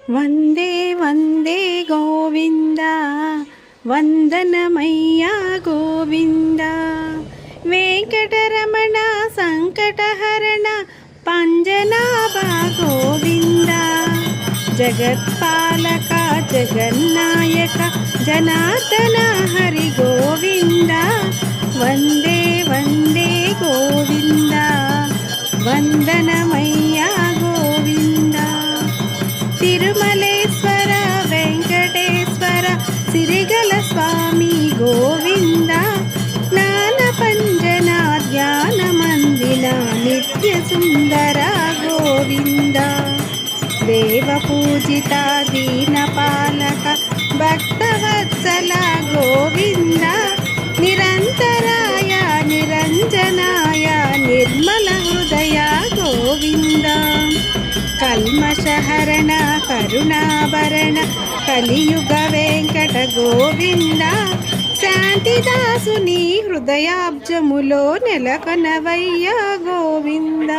వందే వందే గోవింద వందనమయ్య గోవింద వెంకటరమణ సంకటహరణ పంజనాభ గోవింద జగత్పాలక జగన్నాయక జనార్దన హరి గోవింద వందే వందే గోవింద వందనమయ్య గోవింద తిరుమలేశ్వర వెంకటేశ్వర సిరిగల స్వామి గోవింద జ్ఞానపంజన ధ్యాన మందిన నిత్య సుందర గోవింద దేవ పూజిత దీనపాలక భక్తవత్సల గోవింద నిరంతరాయ నిరంజనాయ నిర్మల హృదయ గోవింద కల్మషహరణ కరుణాభరణ కలియుగ వెంకట గోవింద శాంతిదాసుని హృదయాబ్జములో నెలకొనవయ్య గోవింద.